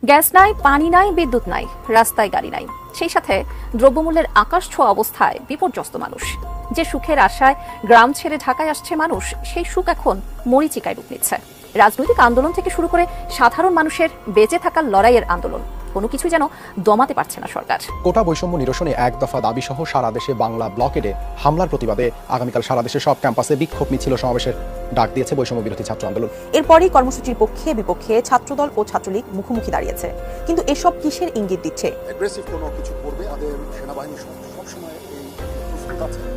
Gas নাই, পানি নাই, বিদ্যুৎ নাই, রাস্তায় গাড়ি নাই, সেই সাথে দ্রব্যমূল্যের আকাশ ছোঁয়া অবস্থায় বিপর্যস্ত মানুষ। যে সুখের আশায় গ্রাম ছেড়ে ঢাকায় আসছে মানুষ, সেই সুখ এখন মরীচিকায় রূপ নিচ্ছে। রাজনৈতিক আন্দোলন থেকে শুরু করে সাধারণ মানুষের বেঁচে থাকার লড়াইয়ের আন্দোলন, কোনো কিছু যেন দমাতে পারছে না সরকার। কোটা বৈষম্য নিরসনে এক দফা দাবি সহ সারা দেশে বাংলা ব্লকেডে হামলার প্রতিবাদে আগামীকাল সারা দেশের সব ক্যাম্পাসে বিক্ষোভ মিছিল সমাবেশের ডাক দিয়েছে বৈষম্য বিরোধী ছাত্র আন্দোলন। এরপরই কর্মসূচির পক্ষে বিপক্ষে ছাত্রদল ও ছাত্রলীগ মুখোমুখি দাঁড়িয়েছে। কিন্তু এসব কিসের ইঙ্গিত দিচ্ছে?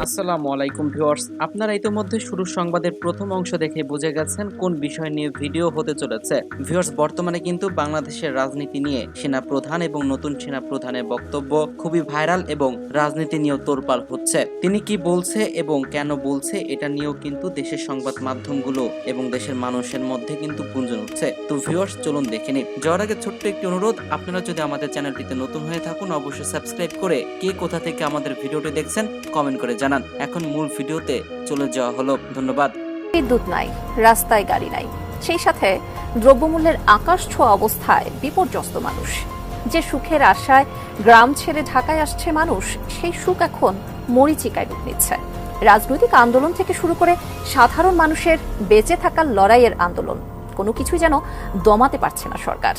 আসসালামু আলাইকুম ভিউয়ার্স, আপনারা ইতিমধ্যে শুরুর সংবাদের প্রথম অংশ দেখে বুঝে গেছেন কোন বিষয় নিয়ে ভিডিও হতে চলেছে। ভিউয়ার্স, বর্তমানে কিন্তু বাংলাদেশের রাজনীতি নিয়ে সেনা প্রধান এবং নতুন সেনা প্রধানের বক্তব্য খুবই ভাইরাল এবং রাজনীতি নিয়েও তোলপাড় হচ্ছে। তিনি কি বলছে এবং কেন বলছে এটা নিয়েও কিন্তু দেশের সংবাদ মাধ্যমগুলো এবং দেশের মানুষের মধ্যে কিন্তু গুঞ্জন উঠছে। তো ভিউয়ার্স, চলুন দেখে নিই। যাওয়ার আগে ছোট্ট একটি অনুরোধ, আপনারা যদি আমাদের চ্যানেলটিতে নতুন হয়ে থাকুন অবশ্যই সাবস্ক্রাইব করে কে কোথা থেকে আমাদের ভিডিওটি দেখছেন কমেন্ট করে জানান। এখন মূল ভিডিওতে চলে যাওয়া হলো। ধন্যবাদ। বিদ্যুৎ নাই, রাস্তায় গাড়ি নাই, সেই সাথে দ্রব্যমূল্যের আকাশ ছোঁয়া অবস্থায় বিপর্যস্ত মানুষ। যে সুখের আশায় গ্রাম ছেড়ে ঢাকায় আসছে মানুষ, সেই সুখ এখন মরীচিকায় রূপ নিচ্ছে। রাজনৈতিক আন্দোলন থেকে শুরু করে সাধারণ মানুষের বেঁচে থাকার লড়াইয়ের আন্দোলন, কোনো কিছু যেন দমাতে পারছে না সরকার।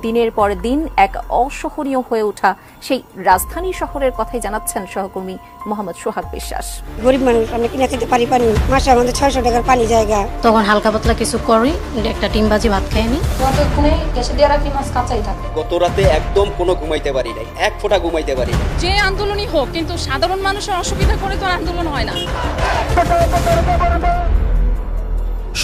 দিনের পর দিন এক অসহনীয় হয়ে ওঠা সেই রাজধানী শহরের কথাই জানাচ্ছেন সহকর্মী মোহাম্মদ সোহাগ বিশ্বাস। গরিব মানুষ, আমরা কিনে খেতে পারি পানি, মাসে আমাদের 600 টাকার পানি জায়গা। তখন হালকা পাতলা কিছু করি, একটা ডিম ভাজি ভাত খেয়ে নি। গত রাতে একদম কোনো ঘুমাইতে পারি নাই, এক ফোঁটা ঘুমাইতে পারি নাই। যে আন্দোলনই হোক, কিন্তু সাধারণ মানুষের অসুবিধা করে তো আন্দোলন হয় না।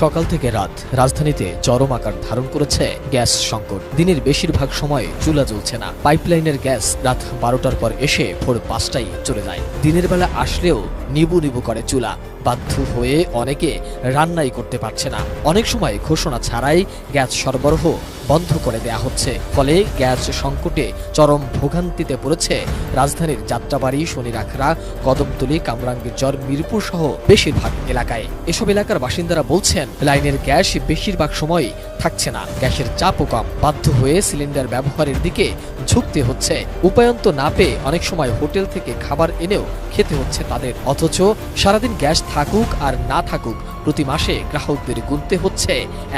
সকাল থেকে রাত রাজধানীতে চরম আকার ধারণ করেছে গ্যাস সংকট। দিনের বেশিরভাগ সময় চুলা জ্বলছে না। পাইপলাইনের গ্যাস রাত 12টার পর এসে ভোর 5টায় চলে যায়। দিনের বেলা আসলেও নিবু নিবু করে চুলা। বাধ্য হয়ে অনেকে রান্নাই করতে পারছে না। অনেক সময় ঘোষণা ছাড়াই গ্যাস সরবরাহ বন্ধ করে দেয়া হচ্ছে। ফলে গ্যাস সংকটে চরম ভোগান্তিতে পড়েছে রাজধানীর যাত্রাবাড়ি, শনিরাখড়া, কদমতলী, কামরাঙ্গীরচর, মিরপুর সহ বেশিরভাগ এলাকায়। এসব এলাকার বাসিন্দারা বলছেন লাইনের গ্যাস বেশিরভাগ সময় থাকছে না। গ্যাসের চাপও কম। বাধ্য হয়ে সিলিন্ডার ব্যবহারের দিকে ঝুঁকতে হচ্ছে। উপায়ন্ত না পেয়ে অনেক সময় হোটেল থেকে খাবার এনেও খেতে হচ্ছে তাদের। অথচ সারাদিন গ্যাস থাকুক আর না থাকুক প্রতি মাসে গ্রাহকদের গুনতে হচ্ছে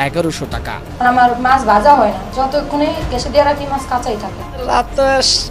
1100 টাকা। আমার মাছ ভাজা হয় না, যতক্ষণে গ্যাসে দিয়ে রাখি মাছ কাঁচাই থাকে। রাত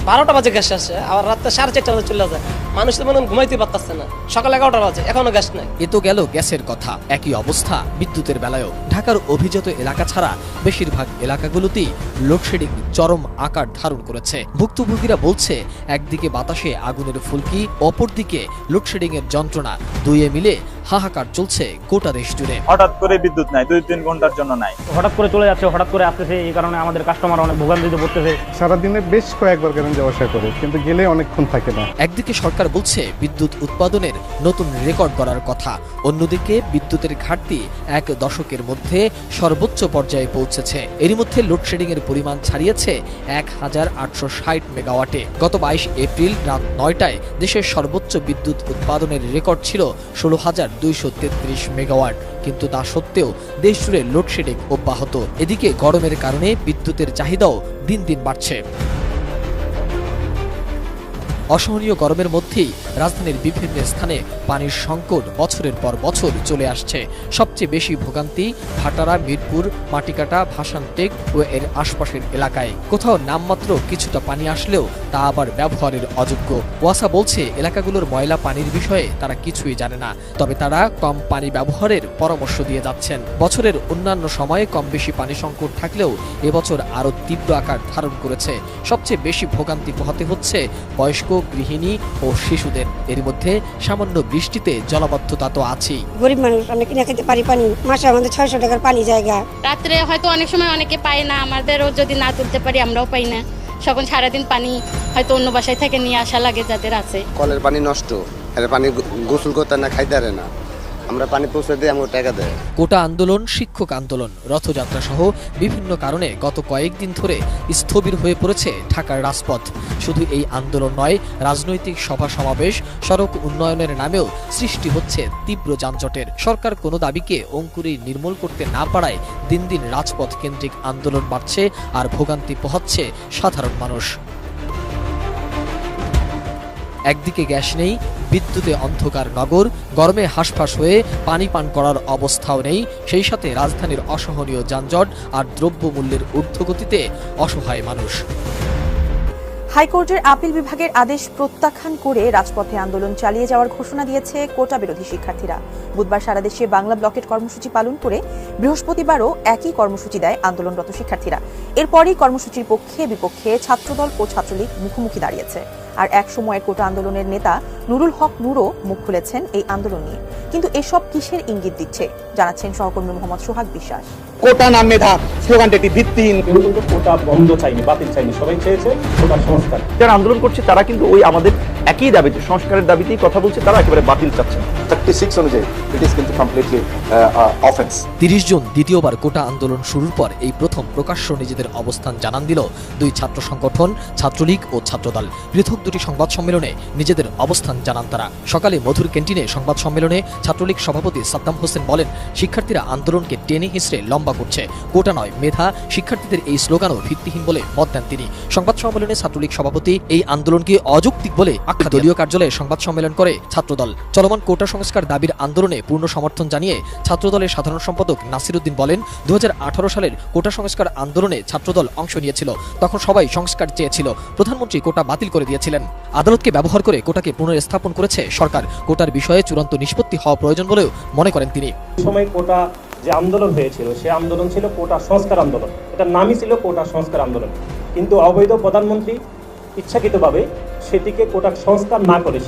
12টা বাজে গ্যাস আসে, আবার রাত 4:30 বাজে চলে যায়। মানুষ তো মনে ঘুমাইতে পারতেছে না। সকাল 11টা বাজে, এখনো গ্যাস নাই। এ তো গেল গ্যাসের কথা। একই অবস্থা বিদ্যুতের বেলায়ও। ঢাকার অভিজাত এলাকা ছাড়া বেশিরভাগ এলাকাগুলোতেই লোডশেডিং চরম আকার ধারণ করেছে। ভুক্তভোগীরা বলছে, একদিকে বাতাসে আগুনের ফুলকি, অপরদিকে লোডশেডিং এর যন্ত্রণা, দুইয়ে মিলে হাহাকার চলছে গোটা দেশ জুড়ে। হঠাৎ করে বিদ্যুৎ নাই, 2-3 ঘন্টার জন্য নাই। হঠাৎ করে চলে যাচ্ছে, হঠাৎ করে আসতেছে। এই কারণে আমাদের কাস্টমার অনেক ভোগান্তিতে পড়তেছে। সারাদিনে বেশ কয়েকবার কারেন্ট যাওয়া আসা করে, কিন্তু গেলে অনেকক্ষণ থাকে না। একদিকে সরকার বলছে বিদ্যুৎ উৎপাদনের নতুন রেকর্ড করার কথা, অন্যদিকে বিদ্যুতের ঘাটতি 1 দশকের মধ্যে সর্বোচ্চ পর্যায়ে পৌঁছেছে। এরই মধ্যে লোডশেডিং এর পরিমাণ ছাড়িয়েছে 1860 মেগাওয়াটে। গত 22 এপ্রিল রাত 9টায় দেশের সর্বোচ্চ বিদ্যুৎ উৎপাদনের রেকর্ড ছিল 16,233 মেগাওয়াট। কিন্তু তা সত্ত্বেও দেশ জুড়ে লোডশেডিং অব্যাহত। এদিকে গরমের কারণে বিদ্যুতের চাহিদাও দিন দিন বাড়ছে। অসহনীয় গরমের মধ্যেই রাজধানীর বিভিন্ন স্থানে পানির সংকট বছরের পর বছর চলে আসছে। সবচেয়ে বেশি ভোগান্তি ভাটারা, মিরপুর, মাটিকাটা, ভাসানটেক ও এর আশপাশের এলাকায়। কোথাও নামমাত্র কিছুটা পানি আসলেও তা আবার ব্যবহারের অযোগ্য। ওয়াসা বলছে, এলাকাগুলোর ময়লা পানির বিষয়ে তারা কিছুই জানে না, তবে তারা কম পানি ব্যবহারের পরামর্শ দিয়ে যাচ্ছেন। বছরের অন্যান্য সময়ে কম বেশি পানি সংকট থাকলেও এবছর আরও তীব্র আকার ধারণ করেছে। সবচেয়ে বেশি ভোগান্তি পোহাতে হচ্ছে বয়স্ক, গৃহিণী ও শিশুদের। এর মধ্যে সামান্য বৃষ্টিতে জলাবদ্ধতা তো আছেই। গরিব মানুষ, আমরা কিনে খেতে পারি পানি, মাসে আমাদের 600 টাকার পানি জায়গা। রাত্রে হয়তো অনেক সময় অনেকে পায় না, আমাদেরও যদি না তুলতে পারি আমরাও পাই না। সকল সারাদিন পানি হয়তো অন্য বাসায় থেকে নিয়ে আসা লাগে যাদের আছে। কলের পানি নষ্ট, এর পানি গোসল করতে না, খাইতে পারে না। আমরা পানি পৌঁছে দিই, আমাকে টাকা দেয়। কোটা আন্দোলন, শিক্ষক আন্দোলন, রথযাত্রা সহ বিভিন্ন কারণে গত কয়েকদিন ধরে স্থবির হয়ে পড়েছে ঢাকার রাজপথ। শুধু এই আন্দোলন নয়, রাজনৈতিক সভা সমাবেশ, সড়ক উন্নয়নের নামেও সৃষ্টি হচ্ছে তীব্র যানজটের। সরকার কোনো দাবিকে অঙ্কুরেই নির্মূল করতে না পারায় দিন দিন রাজপথ কেন্দ্রিক আন্দোলন বাড়ছে আর ভোগান্তি পোহাচ্ছে সাধারণ মানুষ। একদিকে গ্যাস নেই, বিদ্যুতে অন্ধকার নগর, গরমে হাঁসফাঁস হয়ে পানি পান করার অবস্থাও নেই, সেই সাথে রাজধানীর অসহনীয় যানজট আর দ্রব্যমূল্যের ঊর্ধ্বগতিতে অসহায় মানুষ। হাইকোর্টের আপিল বিভাগের আদেশ প্রত্যাখ্যান করে রাজপথে আন্দোলন চালিয়ে যাওয়ার ঘোষণা দিয়েছে কোটা বিরোধী শিক্ষার্থীরা। বুধবার সারা দেশে বাংলা ব্লকেট কর্মসূচি পালন করে বৃহস্পতিবারও একই কর্মসূচি দেয় আন্দোলনরত শিক্ষার্থীরা। এরপরই কর্মসূচির পক্ষে বিপক্ষে ছাত্রদল ও ছাত্রলীগ মুখোমুখি দাঁড়িয়েছে। আর এক সময়ের কোটা আন্দোলনের নেতা নুরুল হক নুরও মুখ খুলেছেন এই আন্দোলন নিয়ে। কিন্তু এসব কিসের ইঙ্গিত দিচ্ছে, জানাচ্ছেন সহকর্মী মোহাম্মদ সোহাগ বিশ্বাস। কোটা নাম মেধা স্লোগানটি একটি ভিত্তিহীন। কিন্তু কোটা বন্ধ চাইনি, বাতিল চাইনি, সবাই চেয়েছে কোটার সংস্কার। যারা আন্দোলন করছে তারা কিন্তু ওই আমাদের একই দাবিতে, সংস্কারের দাবিতেই কথা বলছে, তারা একেবারে বাতিল চাচ্ছে না। 36 অনুযায়ী ইট ইজ কিন্তু কমপ্লিটলি অফেন্স। 30 জুন দ্বিতীয়বার কোটা আন্দোলন শুরুর পর এই প্রথম প্রকাশ্য নিজেদের অবস্থান জানান দিল দুই ছাত্র সংগঠন, ছাত্রলীগ ও ছাত্রদল। পৃথক দুটি সংবাদ সম্মেলনে নিজেদের অবস্থান জানান তারা। সকালে মধুর ক্যান্টিনে সংবাদ সম্মেলনে ছাত্রলীগ সভাপতি সাদ্দাম হোসেন বলেন, শিক্ষার্থীরা আন্দোলনকে টেনে হিঁচড়ে লম্বা করছে, কোটা নয় মেধা। শিক্ষার্থীদের এই স্লোগানও ভিত্তিহীন বলে মত দেন তিনি। সংবাদ সম্মেলনে ছাত্রলীগ সভাপতি এই আন্দোলনকে অযৌক্তিক বলে আখ্যা দেন। দলীয় কার্যালয়ে সংবাদ সম্মেলন করে ছাত্রদল। চলমান কোটা সংস্কার দাবির আন্দোলনে পূর্ণ সমর্থন জানিয়ে ছাত্রদলের সাধারণ সম্পাদক নাসির উদ্দিন বলেন, 2018 সালের কোটা সংস্কার আন্দোলনে ছাত্রদল অংশ নিয়েছিল। তখন সবাই সংস্কার চেয়েছিল, প্রধানমন্ত্রী কোটা বাতিল করে দিয়েছিলেন। আদালতকে ব্যবহার করে কোটাকে পুনর্স্থাপন করেছে সরকার। কোটার বিষয়ে চূড়ান্ত নিষ্পত্তি হওয়া প্রয়োজন বলেও মনে করেন তিনি। সময় কোটা যে আন্দোলন হয়েছিল, সে আন্দোলন ছিল কোটা সংস্কার আন্দোলন। এটার নামই ছিল কোটা সংস্কার আন্দোলন। কিন্তু অবৈধ প্রধানমন্ত্রী ইচ্ছাকৃতভাবে সেটিকে কোটা সংস্কার না করে